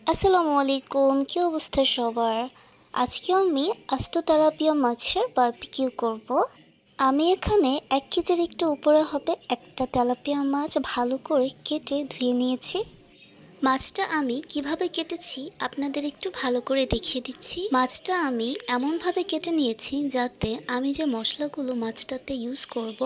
আসসালামু আলাইকুম, কি অবস্থা সবার? আজকে আমি আস্ত তেলাপিয়া মাছের বারবিকিউ করব। আমি এখানে 1 কেজির একটু উপরে হবে একটা তেলাপিয়া মাছ ভালো করে কেটে ধুয়ে নিয়েছি। মাছটা আমি কিভাবে কেটেছি আপনাদের একটু ভালো করে দেখিয়ে দিচ্ছি। মাছটা আমি এমনভাবে কেটে নিয়েছি যাতে আমি যে মশলাগুলো মাছটাতে ইউজ করব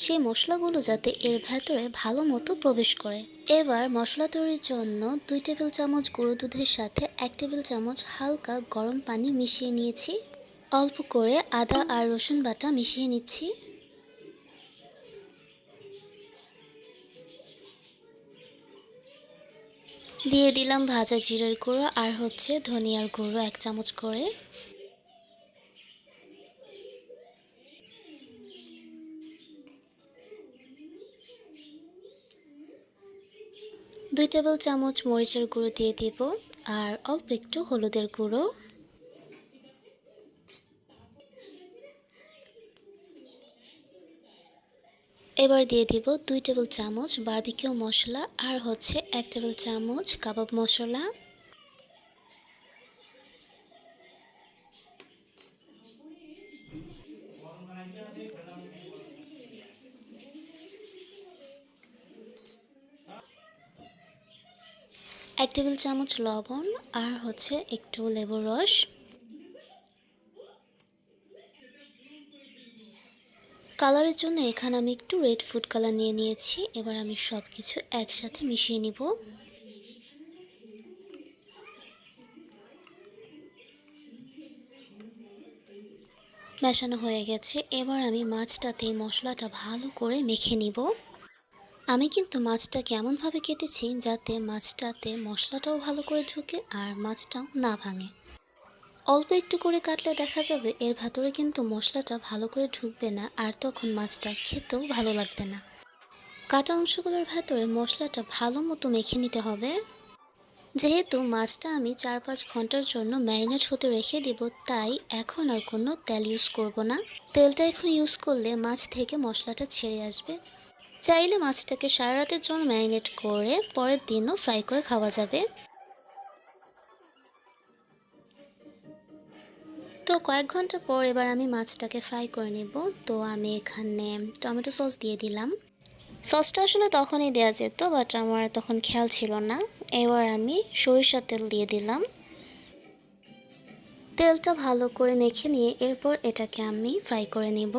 সেই মশলাগুলো যাতে এর ভেতরে ভালো মতো প্রবেশ করে। এবার মশলা তৈরির জন্য 2 টেবিল চামচ গুঁড়ো দুধের সাথে 1 টেবিল চামচ হালকা গরম পানি মিশিয়ে নিয়েছি। অল্প করে আদা আর রসুন বাটা মিশিয়ে নিচ্ছি। দিয়ে দিলাম ভাজা জিরার গুঁড়ো আর ধনিয়ার গুঁড়ো 1 চামচ করে। 2 টেবিল চামচ মরিচের গুঁড়ো দিয়ে দিব আর অল্প একটু হলুদের গুঁড়ো। এবার দিয়ে দিব 2 টেবিল চামচ বারবিকিউ মশলা আর 1 টেবিল চামচ কাবাব মশলা। এক টেবিল চামচ লবণ আর একটু লেবুর রস। কালারের জন্য এখানে আমি একটু রেড ফুড কালার নিয়ে নিয়েছি। এবার আমি সব কিছু একসাথে মিশিয়ে নিব। মেশানো হয়ে গেছে। এবার আমি মাছটাতে মশলাটা ভালো করে মেখে নিব। আমি কিন্তু মাছটাকে এমনভাবে কেটেছি যাতে মাছটাতে মশলাটাও ভালো করে ঢুকে আর মাছটাও না ভাঙে। অল্প একটু করে কাটলে দেখা যাবে এর ভেতরে কিন্তু মশলাটা ভালো করে ঢুকবে না আর তখন মাছটা খেতেও ভালো লাগবে না। কাটা অংশগুলোর ভেতরে মশলাটা ভালো মতো মেখে নিতে হবে। যেহেতু মাছটা আমি 4-5 ঘন্টার জন্য ম্যারিনেট হতে রেখে দেব, তাই এখন আর কোনো তেল ইউজ করব না। তেলটা এখন ইউজ করলে মাছ থেকে মশলাটা ছেড়ে আসবে। চাইলে মাছটাকে সারা রাতের জন্য ম্যারিনেট করে পরের দিনও ফ্রাই করে খাওয়া যাবে। তো কয়েক ঘন্টা পর এবার আমি মাছটাকে ফ্রাই করে নেব। তো আমি এখানে টমেটো সস দিয়ে দিলাম। সসটা আসলে তখনই দেওয়া যেত, বাট আমার তখন খেয়াল ছিল না। এবার আমি সরিষার তেল দিয়ে দিলাম। তেলটা ভালো করে মেখে নিয়ে এরপর এটাকে আমি ফ্রাই করে নেব।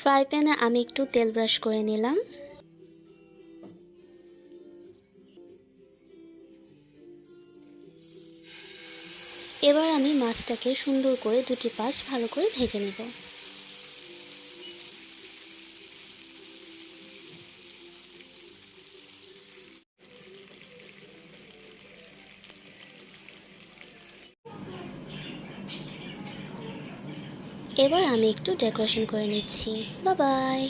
ফ্রাই প্যানে আমি একটু তেল ব্রাশ করে নিলাম। এবার আমি মাছটাকে সুন্দর করে দুটি পাশ ভালো করে ভেজে নেব। এবার আমি একটু ডেকোরেশন করে নিচ্ছি। Bye bye.